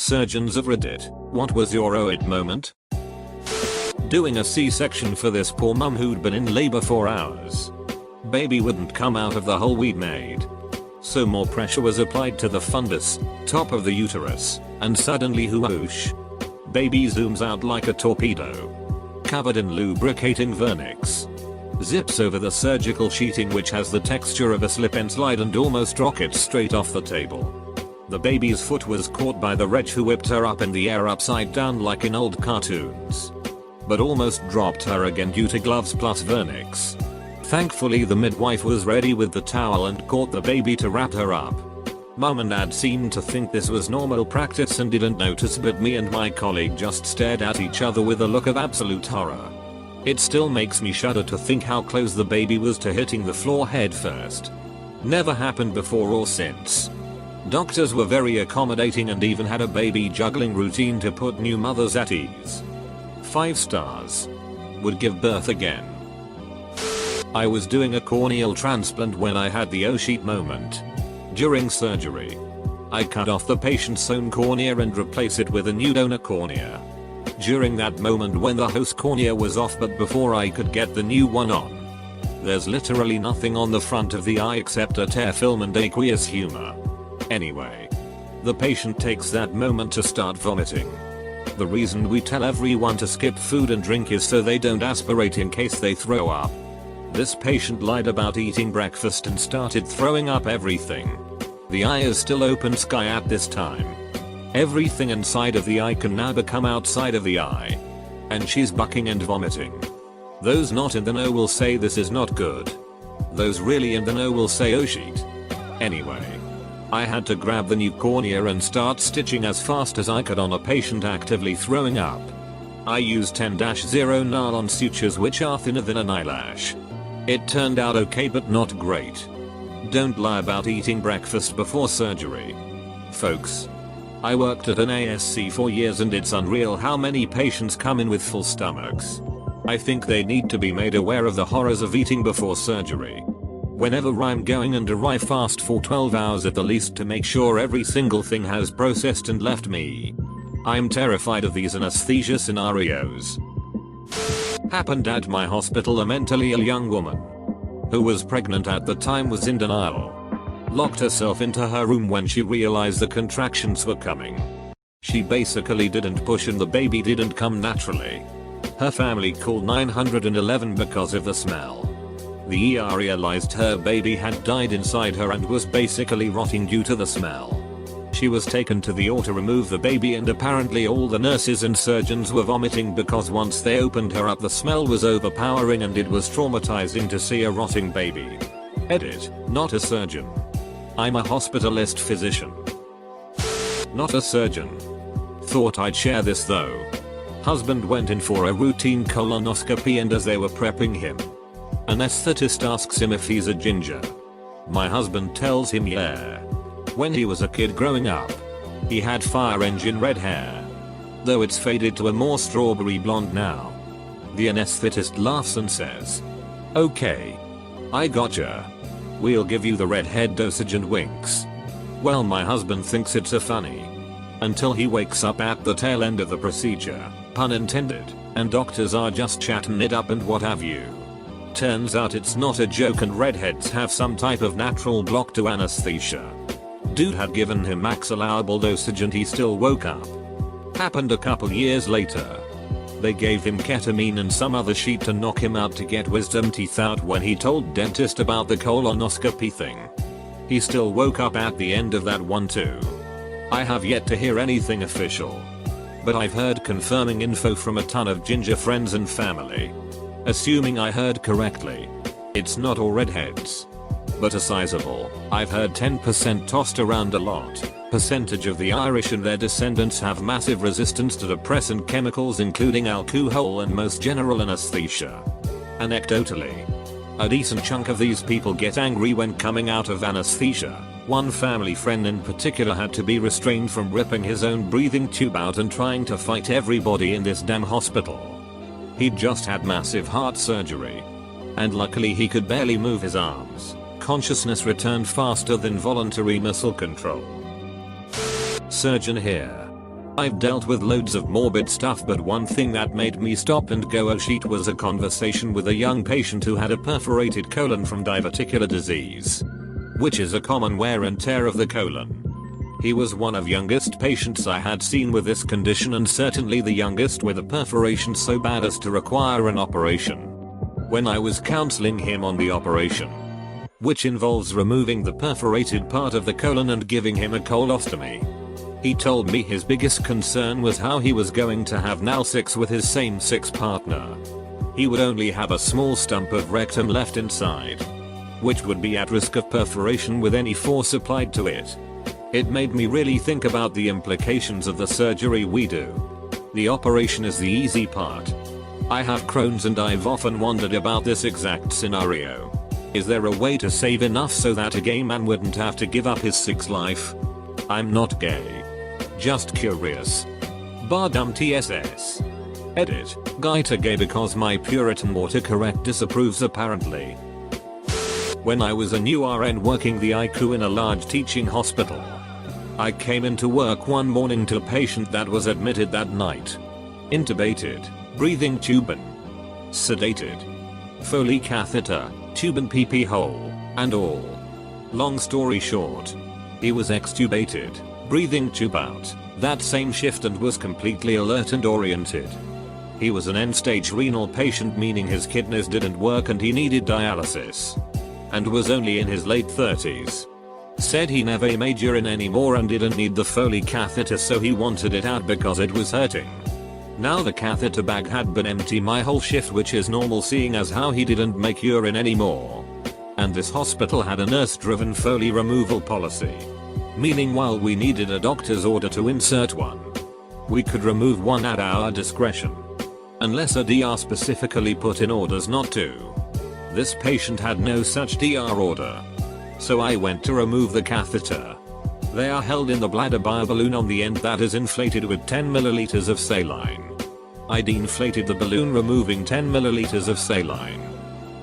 Surgeons of Reddit, what was your OIT moment? Doing a C-section for this poor mum who'd been in labor for hours. Baby wouldn't come out of the hole we'd made. So more pressure was applied to the fundus, top of the uterus, and suddenly whoosh. Baby zooms out like a torpedo. Covered in lubricating vernix. Zips over the surgical sheeting which has the texture of a slip and slide and almost rockets straight off the table. The baby's foot was caught by the wretch who whipped her up in the air upside down like in old cartoons. But almost dropped her again due to gloves plus vernix. Thankfully the midwife was ready with the towel and caught the baby to wrap her up. Mum and Dad seemed to think this was normal practice and didn't notice, but me and my colleague just stared at each other with a look of absolute horror. It still makes me shudder to think how close the baby was to hitting the floor head first. Never happened before or since. Doctors were very accommodating and even had a baby juggling routine to put new mothers at ease. 5 stars. Would give birth again. I was doing a corneal transplant when I had the oh shit moment. During surgery, I cut off the patient's own cornea and replace it with a new donor cornea. During that moment when the host cornea was off but before I could get the new one on. There's literally nothing on the front of the eye except a tear film and aqueous humor. Anyway, the patient takes that moment to start vomiting. The reason we tell everyone to skip food and drink is so they don't aspirate in case they throw up. This patient lied about eating breakfast and started throwing up everything. The eye is still open sky at this time. Everything inside of the eye can now become outside of the eye. And she's bucking and vomiting. Those not in the know will say this is not good. Those really in the know will say oh shit. Anyway, I had to grab the new cornea and start stitching as fast as I could on a patient actively throwing up. I used 10-0 nylon sutures which are thinner than an eyelash. It turned out okay but not great. Don't lie about eating breakfast before surgery. Folks. I worked at an ASC for years and it's unreal how many patients come in with full stomachs. I think they need to be made aware of the horrors of eating before surgery. Whenever I'm going under I fast for 12 hours at the least to make sure every single thing has processed and left me. I'm terrified of these anesthesia scenarios. Happened at my hospital. A mentally ill young woman who was pregnant at the time was in denial. Locked herself into her room when she realized the contractions were coming. She basically didn't push and the baby didn't come naturally. Her family called 911 because of the smell. The ER realized her baby had died inside her and was basically rotting due to the smell. She was taken to the OR to remove the baby and apparently all the nurses and surgeons were vomiting because once they opened her up the smell was overpowering and it was traumatizing to see a rotting baby. Edit, not a surgeon. I'm a hospitalist physician. Not a surgeon. Thought I'd share this though. Husband went in for a routine colonoscopy and as they were prepping him, anesthetist asks him if he's a ginger. My husband tells him yeah. When he was a kid growing up, he had fire engine red hair. Though it's faded to a more strawberry blonde now. The anesthetist laughs and says, okay. I gotcha. We'll give you the redhead dosage and winks. Well, my husband thinks it's a funny. Until he wakes up at the tail end of the procedure, pun intended, and doctors are just chatting it up and what have you. Turns out it's not a joke and redheads have some type of natural block to anesthesia. Dude had given him max allowable dosage and he still woke up. Happened a couple years later. They gave him ketamine and some other shit to knock him out to get wisdom teeth out when he told dentist about the colonoscopy thing. He still woke up at the end of that one too. I have yet to hear anything official. But I've heard confirming info from a ton of ginger friends and family. Assuming I heard correctly. It's not all redheads. But a sizable, I've heard 10% tossed around a lot, percentage of the Irish and their descendants have massive resistance to depressant chemicals including alcohol and most general anesthesia. Anecdotally, a decent chunk of these people get angry when coming out of anesthesia. One family friend in particular had to be restrained from ripping his own breathing tube out and trying to fight everybody in this damn hospital. He'd just had massive heart surgery. And luckily he could barely move his arms. Consciousness returned faster than voluntary muscle control. Surgeon here. I've dealt with loads of morbid stuff, but one thing that made me stop and go oh shit was a conversation with a young patient who had a perforated colon from diverticular disease, which is a common wear and tear of the colon. He was one of youngest patients I had seen with this condition, and certainly the youngest with a perforation so bad as to require an operation. When I was counseling him on the operation, which involves removing the perforated part of the colon and giving him a colostomy, he told me his biggest concern was how he was going to have now sex with his same-sex partner. He would only have a small stump of rectum left inside, which would be at risk of perforation with any force applied to it. It made me really think about the implications of the surgery we do. The operation is the easy part. I have Crohn's and I've often wondered about this exact scenario. Is there a way to save enough so that a gay man wouldn't have to give up his sex life? I'm not gay. Just curious. Bardum TSS. Edit. Guy to gay because my Puritan autocorrect disapproves apparently. When I was a new RN working the ICU in a large teaching hospital, I came into work one morning to a patient that was admitted that night. Intubated, breathing tube and sedated. Foley catheter, tube and PP hole, and all. Long story short, he was extubated, breathing tube out, that same shift and was completely alert and oriented. He was an end-stage renal patient, meaning his kidneys didn't work and he needed dialysis, and was only in his late 30s. Said he never made urine anymore and didn't need the Foley catheter, so he wanted it out because it was hurting. Now the catheter bag had been empty my whole shift, which is normal seeing as how he didn't make urine anymore. And this hospital had a nurse-driven Foley removal policy, meaning while we needed a doctor's order to insert one, we could remove one at our discretion, unless a DR specifically put in orders not to. This patient had no such DR order, so I went to remove the catheter. They are held in the bladder by a balloon on the end that is inflated with 10 milliliters of saline. I deflated the balloon, removing 10 milliliters of saline,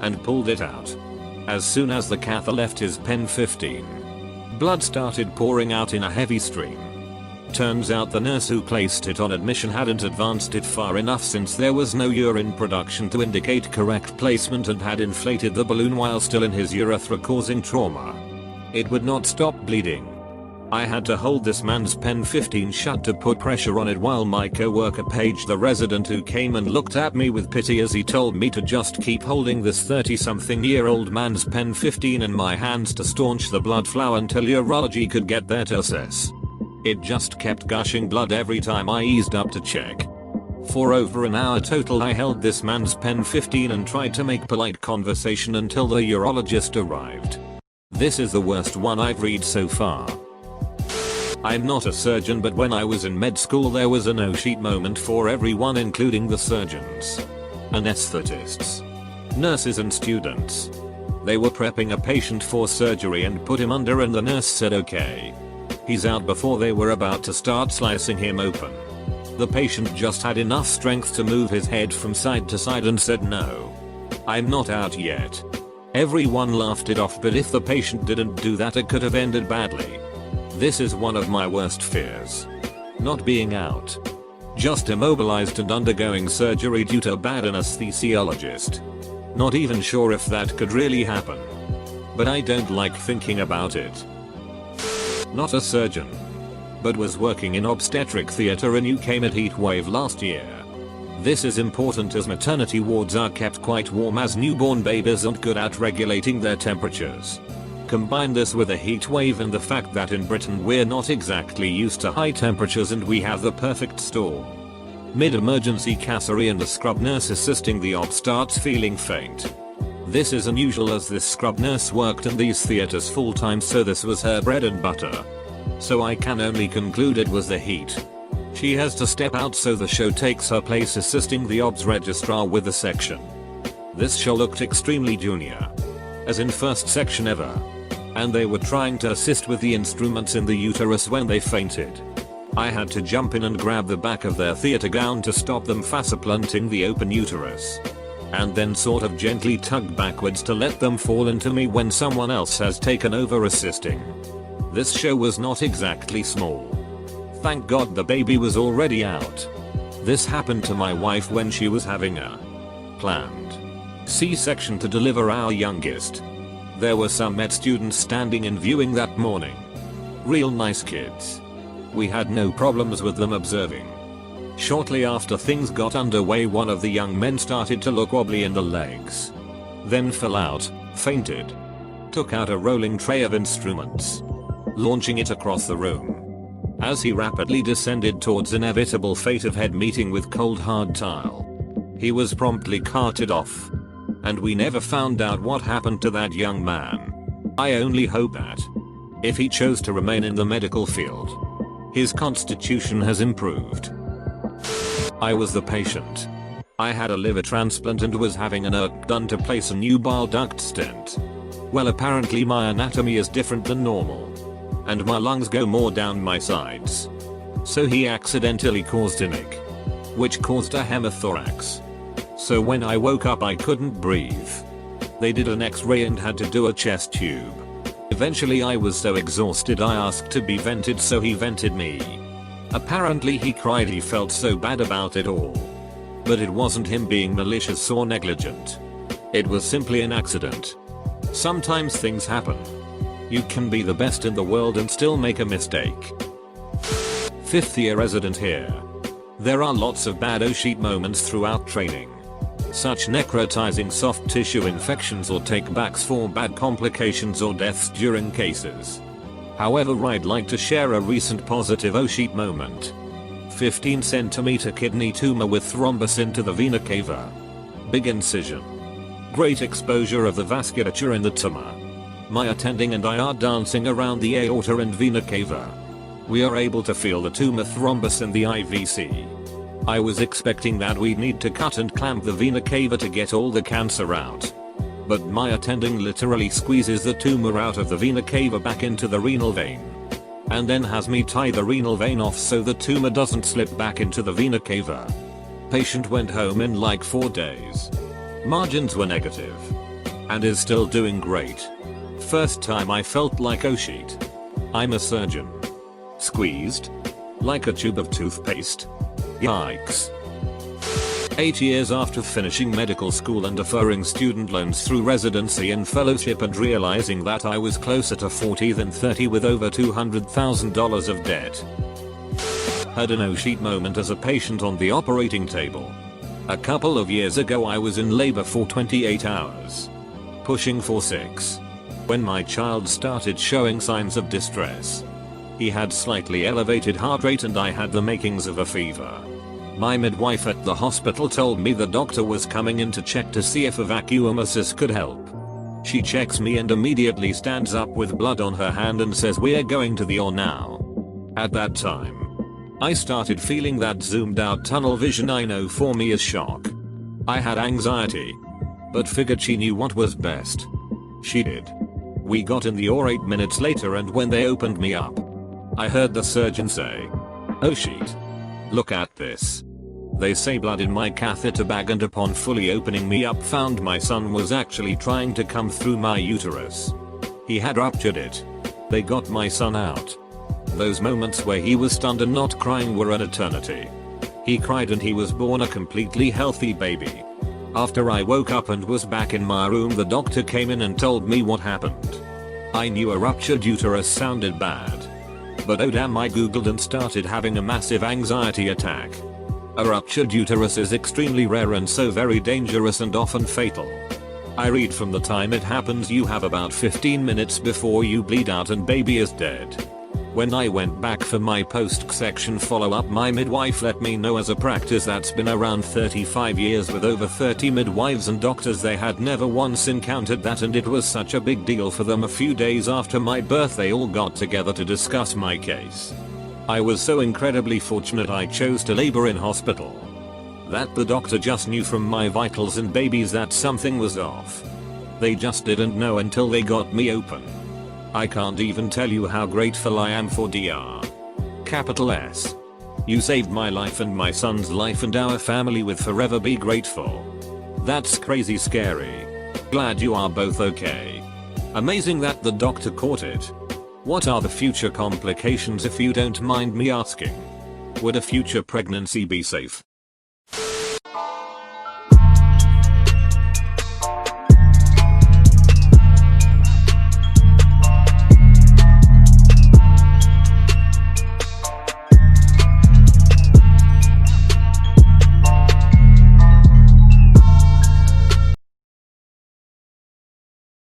and pulled it out. As soon as the catheter left his pen 15, blood started pouring out in a heavy stream. Turns out the nurse who placed it on admission hadn't advanced it far enough, since there was no urine production to indicate correct placement, and had inflated the balloon while still in his urethra, causing trauma. It would not stop bleeding. I had to hold this man's pen 15 shut to put pressure on it while my co-worker paged the resident, who came and looked at me with pity as he told me to just keep holding this 30-something-year-old man's pen 15 in my hands to staunch the blood flow until urology could get there to assess. It just kept gushing blood every time I eased up to check. For over an hour total I held this man's pen 15 and tried to make polite conversation until the urologist arrived. This is the worst one I've read so far. I'm not a surgeon, but when I was in med school there was a no-sheet moment for everyone, including the surgeons, anesthetists, nurses and students. They were prepping a patient for surgery and put him under, and the nurse said okay, he's out, before they were about to start slicing him open. The patient just had enough strength to move his head from side to side and said, "No, I'm not out yet." Everyone laughed it off, but if the patient didn't do that it could have ended badly. This is one of my worst fears. Not being out. Just immobilized and undergoing surgery due to a bad anesthesiologist. Not even sure if that could really happen, but I don't like thinking about it. Not a surgeon, but was working in obstetric theatre in UK mid-heatwave last year. This is important as maternity wards are kept quite warm, as newborn babies aren't good at regulating their temperatures. Combine this with a heat wave and the fact that in Britain we're not exactly used to high temperatures, and we have the perfect storm. Mid-emergency Cassery and the scrub nurse assisting the op starts feeling faint. This is unusual as this scrub nurse worked in these theatres full time, so this was her bread and butter. So I can only conclude it was the heat. She has to step out, so the show takes her place assisting the obs registrar with the section. This show looked extremely junior, as in first section ever, and they were trying to assist with the instruments in the uterus when they fainted. I had to jump in and grab the back of their theater gown to stop them faceplanting the open uterus, and then sort of gently tug backwards to let them fall into me when someone else has taken over assisting. This show was not exactly small. Thank God the baby was already out. This happened to my wife when she was having a planned C-section to deliver our youngest. There were some med students standing in viewing that morning. Real nice kids. We had no problems with them observing. Shortly after things got underway, one of the young men started to look wobbly in the legs. Then fell out, fainted. Took out a rolling tray of instruments, launching it across the room. As he rapidly descended towards inevitable fate of head meeting with cold hard tile, he was promptly carted off. And we never found out what happened to that young man. I only hope that, if he chose to remain in the medical field, his constitution has improved. I was the patient. I had a liver transplant and was having an ERC done to place a new bile duct stent. Well, apparently my anatomy is different than normal, and my lungs go more down my sides. So he accidentally caused a nick, which caused a hemothorax. So when I woke up I couldn't breathe. They did an x-ray and had to do a chest tube. Eventually I was so exhausted I asked to be vented, so he vented me. Apparently he cried, he felt so bad about it all. But it wasn't him being malicious or negligent. It was simply an accident. Sometimes things happen. You can be the best in the world and still make a mistake. 5th year resident here. There are lots of bad O-sheet moments throughout training. Such necrotizing soft tissue infections or takebacks for bad complications or deaths during cases. However, I'd like to share a recent positive O-sheet moment. 15 cm kidney tumor with thrombus into the vena cava. Big incision. Great exposure of the vasculature in the tumor. My attending and I are dancing around the aorta and vena cava. We are able to feel the tumor thrombus in the IVC. I was expecting that we'd need to cut and clamp the vena cava to get all the cancer out. But my attending literally squeezes the tumor out of the vena cava back into the renal vein. And then has me tie the renal vein off so the tumor doesn't slip back into the vena cava. Patient went home in like 4 days. Margins were negative. And is still doing great. First time I felt like O-sheet. I'm a surgeon. Squeezed? Like a tube of toothpaste. Yikes. 8 years after finishing medical school and deferring student loans through residency and fellowship and realizing that I was closer to 40 than 30 with over $200,000 of debt. Had an O-sheet moment as a patient on the operating table. A couple of years ago I was in labor for 28 hours. Pushing for 6. When my child started showing signs of distress. He had slightly elevated heart rate and I had the makings of a fever. My midwife at the hospital told me the doctor was coming in to check to see if a vacuum assist could help. She checks me and immediately stands up with blood on her hand and says, "We're going to the OR now." At that time, I started feeling that zoomed out tunnel vision I know for me is shock. I had anxiety, but figured she knew what was best. She did. We got in the OR 8 minutes later, and when they opened me up, I heard the surgeon say, "O-sheet. Look at this." They say blood in my catheter bag, and upon fully opening me up found my son was actually trying to come through my uterus. He had ruptured it. They got my son out. Those moments where he was stunned and not crying were an eternity. He cried and he was born a completely healthy baby. After I woke up and was back in my room, the doctor came in and told me what happened. I knew a ruptured uterus sounded bad. But oh damn, I googled and started having a massive anxiety attack. A ruptured uterus is extremely rare and so very dangerous and often fatal. I read from the time it happens you have about 15 minutes before you bleed out and baby is dead. When I went back for my post-section follow-up, my midwife let me know as a practice that's been around 35 years with over 30 midwives and doctors, they had never once encountered that, and it was such a big deal for them. A few days after my birth they all got together to discuss my case. I was so incredibly fortunate I chose to labor in hospital. That the doctor just knew from my vitals and babies that something was off. They just didn't know until they got me open. I can't even tell you how grateful I am for Dr. Capital S. You saved my life and my son's life, and our family will forever be grateful. That's crazy scary. Glad you are both okay. Amazing that the doctor caught it. What are the future complications if you don't mind me asking? Would a future pregnancy be safe?